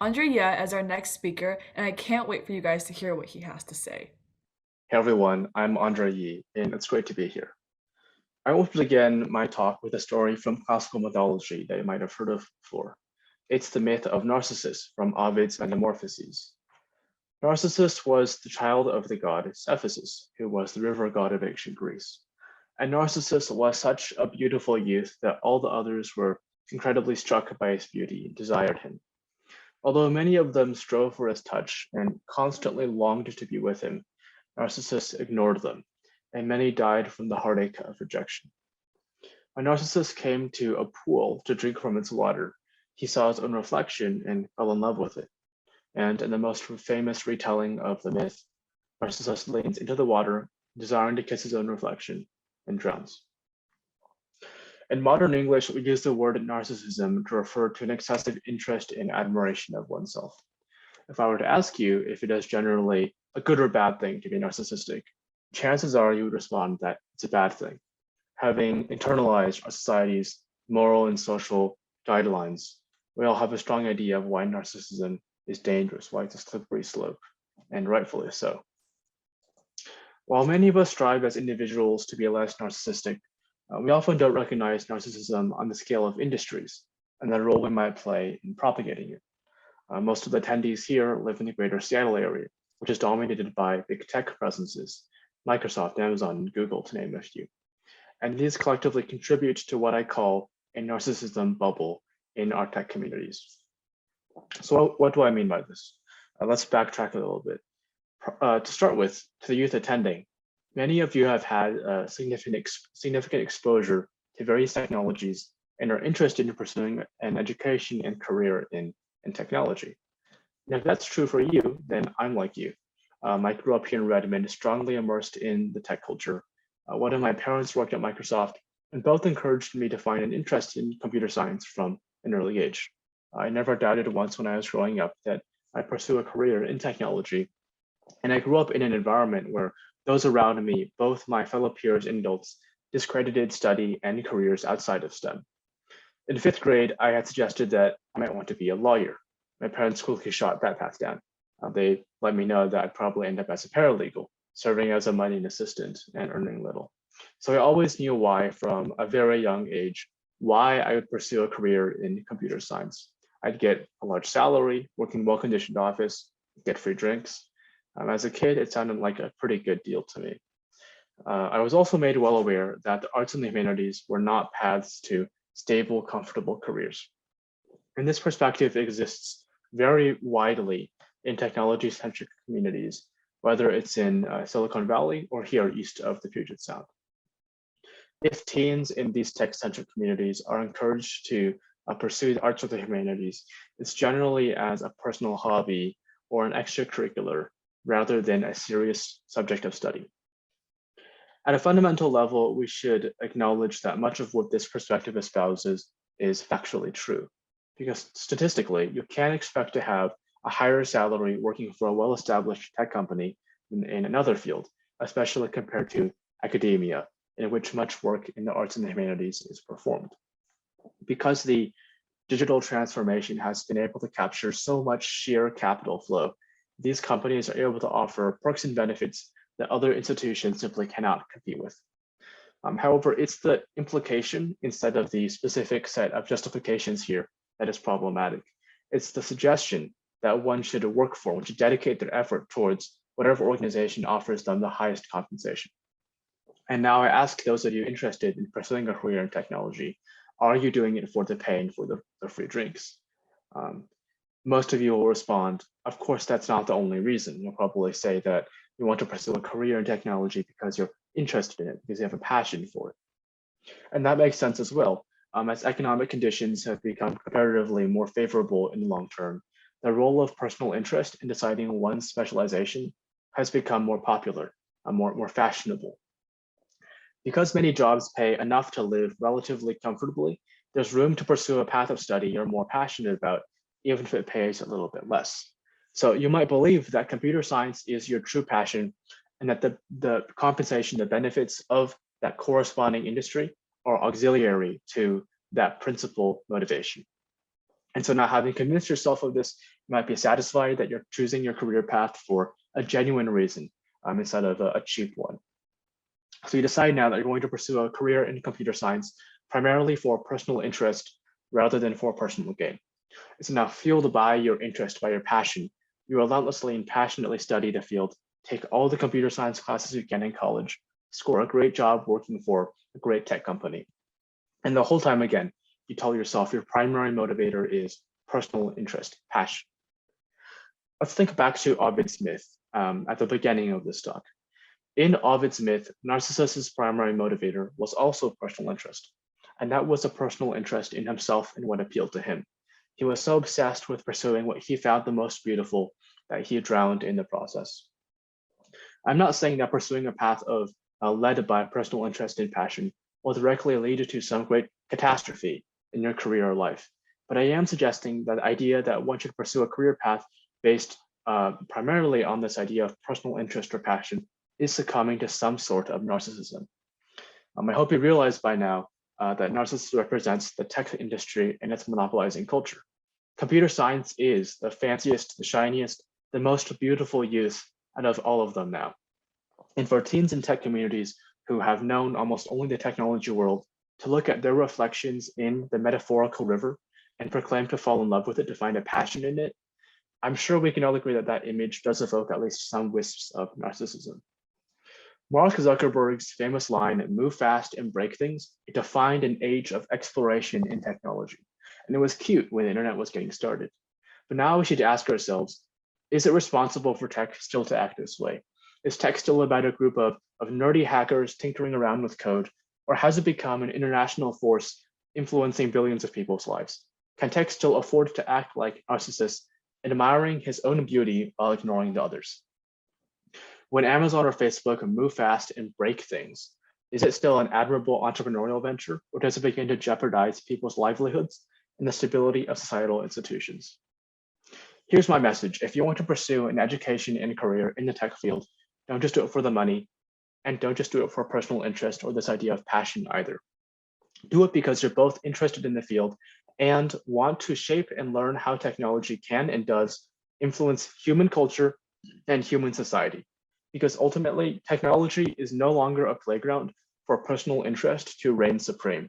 Andrea as our next speaker, and I can't wait for you guys to hear what he has to say. Hey everyone, I'm Andre Yi, and it's great to be here. I will begin my talk with a story from classical mythology that you might have heard of before. It's the myth of Narcissus from Ovid's Anamorphoses. Narcissus was the child of the god Cephasus, who was the river god of ancient Greece. And Narcissus was such a beautiful youth that all the others were incredibly struck by his beauty and desired him. Although many of them strove for his touch and constantly longed to be with him, Narcissus ignored them, and many died from the heartache of rejection. When Narcissus came to a pool to drink from its water, he saw his own reflection and fell in love with it. And in the most famous retelling of the myth, Narcissus leans into the water, desiring to kiss his own reflection, and drowns. In modern English, we use the word narcissism to refer to an excessive interest in admiration of oneself. If I were to ask you if it is generally a good or bad thing to be narcissistic, chances are you would respond that it's a bad thing. Having internalized our society's moral and social guidelines, we all have a strong idea of why narcissism is dangerous, why it's a slippery slope, and rightfully so. While many of us strive as individuals to be less narcissistic, we often don't recognize narcissism on the scale of industries and the role we might play in propagating it. Most of the attendees here live in the greater Seattle area, which is dominated by big tech presences, Microsoft, Amazon, and Google, to name a few. And these collectively contribute to what I call a narcissism bubble in our tech communities. So what do I mean by this? Let's backtrack a little bit. To start with, to the youth attending, many of you have had significant exposure to various technologies and are interested in pursuing an education and career in technology. And if that's true for you, then I'm like you. I grew up here in Redmond, strongly immersed in the tech culture. One of my parents worked at Microsoft, and both encouraged me to find an interest in computer science from an early age. I never doubted once when I was growing up that I'd pursue a career in technology. And I grew up in an environment where those around me, both my fellow peers and adults, discredited study and careers outside of STEM. In fifth grade, I had suggested that I might want to be a lawyer. My parents quickly shot that path down. They let me know that I'd probably end up as a paralegal, serving as a money assistant and earning little. So I always knew why, from a very young age, why I would pursue a career in computer science. I'd get a large salary, work in well-conditioned office, get free drinks. As a kid, it sounded like a pretty good deal to me. I was also made well aware that the arts and the humanities were not paths to stable, comfortable careers. And this perspective exists very widely in technology-centric communities, whether it's in Silicon Valley or here east of the Puget Sound. If teens in these tech-centric communities are encouraged to pursue the arts or the humanities, it's generally as a personal hobby or an extracurricular rather than a serious subject of study. At a fundamental level, we should acknowledge that much of what this perspective espouses is factually true, because statistically, you can't expect to have a higher salary working for a well-established tech company than in another field, especially compared to academia, in which much work in the arts and the humanities is performed. Because the digital transformation has been able to capture so much sheer capital flow, these companies are able to offer perks and benefits that other institutions simply cannot compete with. However, it's the implication instead of the specific set of justifications here that is problematic. It's the suggestion that one should work for, one should dedicate their effort towards whatever organization offers them the highest compensation. And now I ask those of you interested in pursuing a career in technology, are you doing it for the pay and for the free drinks? Most of you will respond, of course, that's not the only reason. You'll probably say that you want to pursue a career in technology because you're interested in it, because you have a passion for it. And that makes sense as well. As economic conditions have become comparatively more favorable in the long term, the role of personal interest in deciding one's specialization has become more popular, more fashionable. Because many jobs pay enough to live relatively comfortably, there's room to pursue a path of study you're more passionate about, even if it pays a little bit less. So you might believe that computer science is your true passion and that the compensation, the benefits of that corresponding industry are auxiliary to that principal motivation. And so now, having convinced yourself of this, You might be satisfied that you're choosing your career path for a genuine reason instead of a cheap one. So you decide now that you're going to pursue a career in computer science primarily for personal interest rather than for personal gain. It's now fueled by your interest, by your passion. You relentlessly and passionately study the field, take all the computer science classes you can in college, score a great job working for a great tech company. And the whole time again, you tell yourself your primary motivator is personal interest, passion. Let's think back to Ovid's myth at the beginning of this talk. In Ovid's myth, Narcissus' primary motivator was also personal interest, and that was a personal interest in himself and what appealed to him. He was so obsessed with pursuing what he found the most beautiful that he drowned in the process. I'm not saying that pursuing a path of led by personal interest and passion will directly lead to some great catastrophe in your career or life, but I am suggesting that the idea that one should pursue a career path based primarily on this idea of personal interest or passion is succumbing to some sort of narcissism. I hope you realize by now that Narcissus represents the tech industry and its monopolizing culture. Computer science is the fanciest, the shiniest, the most beautiful youth out of all of them now. And for teens in tech communities who have known almost only the technology world to look at their reflections in the metaphorical river and proclaim to fall in love with it, to find a passion in it, I'm sure we can all agree that that image does evoke at least some wisps of narcissism. Mark Zuckerberg's famous line, "Move fast and break things," it defined an age of exploration in technology. And it was cute when the internet was getting started. But now we should ask ourselves, is it responsible for tech still to act this way? Is tech still about a group of nerdy hackers tinkering around with code? Or has it become an international force influencing billions of people's lives? Can tech still afford to act like Narcissus, admiring his own beauty while ignoring the others? When Amazon or Facebook move fast and break things, is it still an admirable entrepreneurial venture, or does it begin to jeopardize people's livelihoods and the stability of societal institutions? Here's my message. If you want to pursue an education and career in the tech field, don't just do it for the money, and don't just do it for personal interest or this idea of passion either. Do it because you're both interested in the field and want to shape and learn how technology can and does influence human culture and human society. Because ultimately, technology is no longer a playground for personal interest to reign supreme.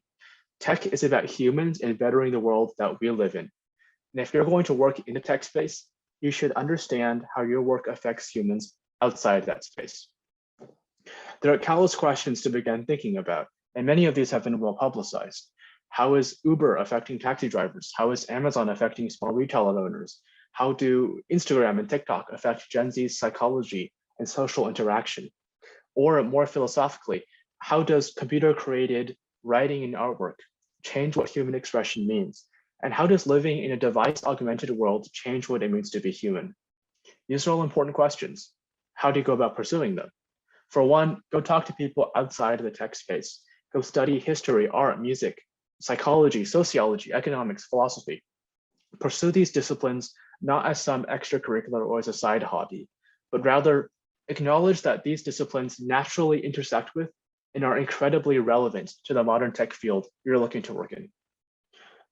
Tech is about humans and bettering the world that we live in. And if you're going to work in the tech space, you should understand how your work affects humans outside that space. There are countless questions to begin thinking about, and many of these have been well publicized. How is Uber affecting taxi drivers? How is Amazon affecting small retailer owners? How do Instagram and TikTok affect Gen Z's psychology and social interaction? Or more philosophically, how does computer-created writing and artwork change what human expression means? And how does living in a device-augmented world change what it means to be human? These are all important questions. How do you go about pursuing them? For one, go talk to people outside of the tech space. Go study history, art, music, psychology, sociology, economics, philosophy. Pursue these disciplines not as some extracurricular or as a side hobby, but rather acknowledge that these disciplines naturally intersect with and are incredibly relevant to the modern tech field you're looking to work in.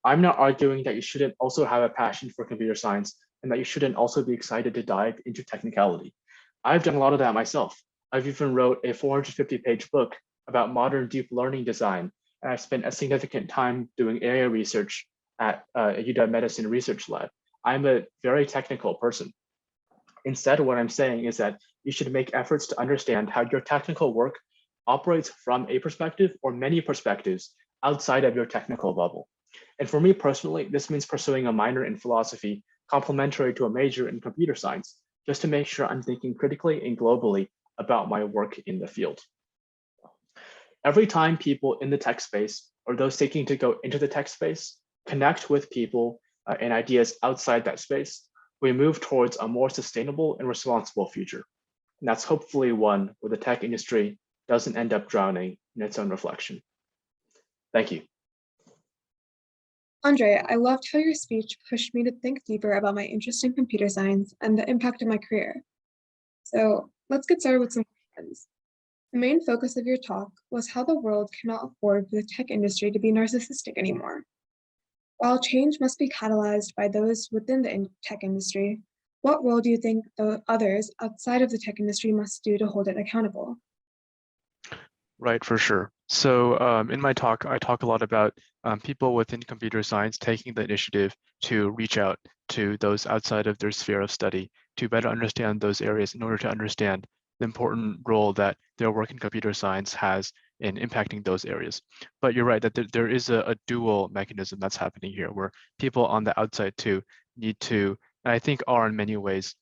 I'm not arguing that you shouldn't also have a passion for computer science and that you shouldn't also be excited to dive into technicality. I've done a lot of that myself. I've even wrote a 450-page book about modern deep learning design, and I've spent a significant time doing AI research at UW Medicine Research Lab. I'm a very technical person. Instead, what I'm saying is that you should make efforts to understand how your technical work operates from a perspective or many perspectives outside of your technical bubble. And for me personally, this means pursuing a minor in philosophy complementary to a major in computer science, just to make sure I'm thinking critically and globally about my work in the field. Every time people in the tech space or those seeking to go into the tech space connect with people and ideas outside that space, we move towards a more sustainable and responsible future. And that's hopefully one where the tech industry doesn't end up drowning in its own reflection. Thank you. Andre, I loved how your speech pushed me to think deeper about my interest in computer science and the impact of my career. So let's get started with some questions. The main focus of your talk was how the world cannot afford for the tech industry to be narcissistic anymore. While change must be catalyzed by those within the tech industry, what role do you think the others outside of the tech industry must do to hold it accountable? Right, for sure. So in my talk, I talk a lot about people within computer science taking the initiative to reach out to those outside of their sphere of study to better understand those areas in order to understand the important role that their work in computer science has in impacting those areas. But you're right that there is a dual mechanism that's happening here where people on the outside too need to, and I think are in many ways,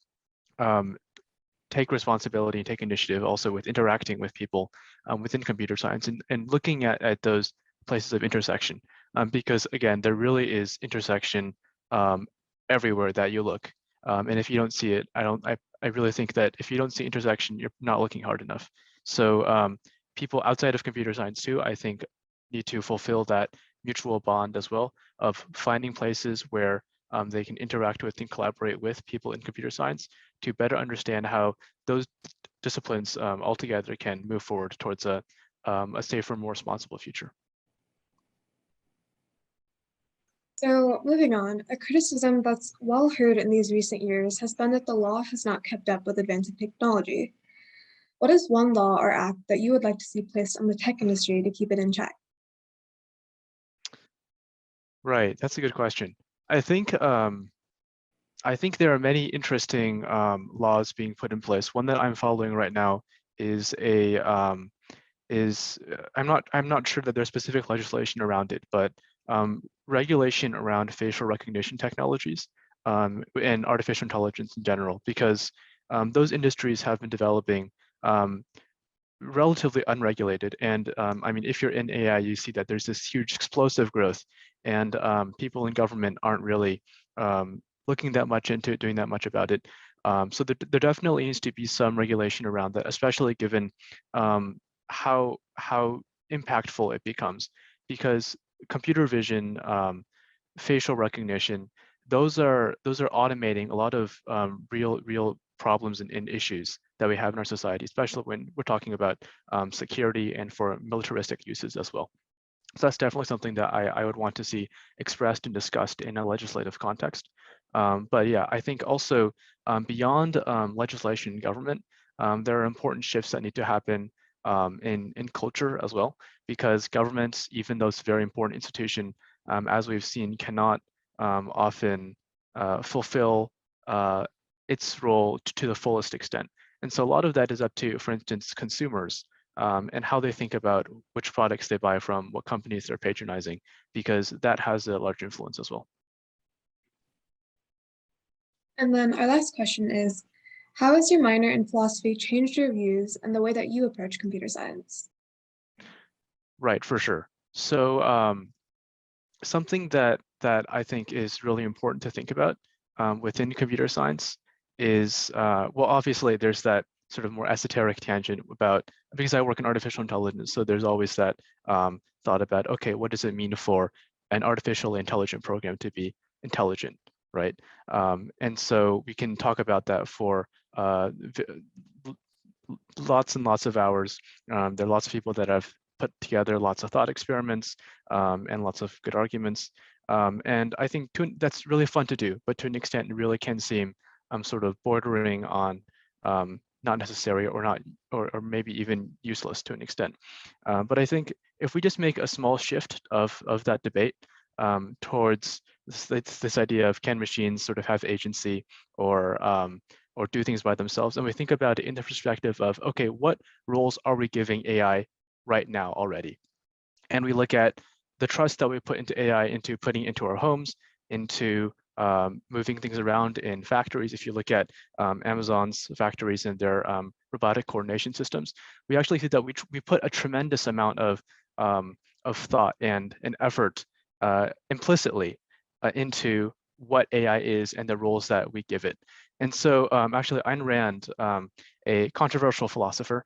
take responsibility and take initiative also with interacting with people within computer science and looking at those places of intersection. Because again, there really is intersection everywhere that you look. And if you don't see it, I really think that if you don't see intersection, you're not looking hard enough. So people outside of computer science too, I think, need to fulfill that mutual bond as well of finding places where they can interact with and collaborate with people in computer science to better understand how those disciplines altogether can move forward towards a safer, more responsible future. So, moving on, a criticism that's well heard in these recent years has been that the law has not kept up with advancing technology. What is one law or act that you would like to see placed on the tech industry to keep it in check? Right, that's a good question. I think there are many interesting laws being put in place. One that I'm following right now is I'm not sure that there's specific legislation around it, but regulation around facial recognition technologies and artificial intelligence in general, because those industries have been developing relatively unregulated. And I mean, if you're in AI, you see that there's this huge explosive growth, and people in government aren't really looking that much into it, doing that much about it. So there definitely needs to be some regulation around that, especially given how impactful it becomes, because computer vision, facial recognition, those are automating a lot of real problems and issues that we have in our society, especially when we're talking about security and for militaristic uses as well. So that's definitely something that I would want to see expressed and discussed in a legislative context. But yeah, I think also beyond legislation and government, there are important shifts that need to happen in culture as well, because governments, even though it's a very important institution, as we've seen, cannot often fulfill its role to the fullest extent. And so a lot of that is up to, for instance, consumers and how they think about which products they buy from, what companies they're patronizing, because that has a large influence as well. And then our last question is, how has your minor in philosophy changed your views and the way that you approach computer science? Right, for sure. So something that I think is really important to think about within computer science is, well, obviously there's that sort of more esoteric tangent about, because I work in artificial intelligence, so there's always that thought about, okay, what does it mean for an artificially intelligent program to be intelligent, right? And so we can talk about that for lots and lots of hours. There are lots of people that have put together lots of thought experiments and lots of good arguments. And I think that's really fun to do, but to an extent, it really can seem sort of bordering on not necessary or not, or maybe even useless to an extent. But I think if we just make a small shift of that debate towards this idea of, can machines sort of have agency or do things by themselves, and we think about it in the perspective of, okay, what roles are we giving AI right now already? And we look at the trust that we put into AI, into putting into our homes, into moving things around in factories. If you look at Amazon's factories and their robotic coordination systems, we actually see that we put a tremendous amount of thought and effort implicitly into what AI is and the roles that we give it. And so actually Ayn Rand, a controversial philosopher,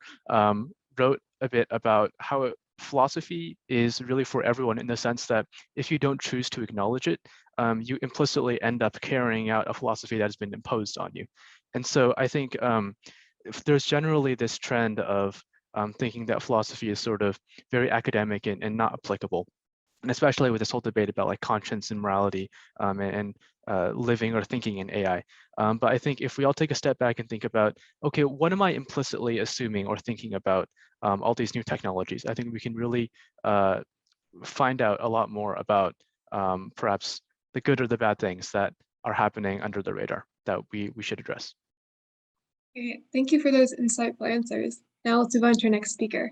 wrote a bit about how philosophy is really for everyone, in the sense that if you don't choose to acknowledge it, you implicitly end up carrying out a philosophy that has been imposed on you. And so I think if there's generally this trend of thinking that philosophy is sort of very academic and not applicable. and especially with this whole debate about like conscience and morality and living or thinking in AI. But I think if we all take a step back and think about, okay, what am I implicitly assuming or thinking about all these new technologies? I think we can really find out a lot more about perhaps the good or the bad things that are happening under the radar that we should address. Okay, thank you for those insightful answers. Now let's move on to our next speaker.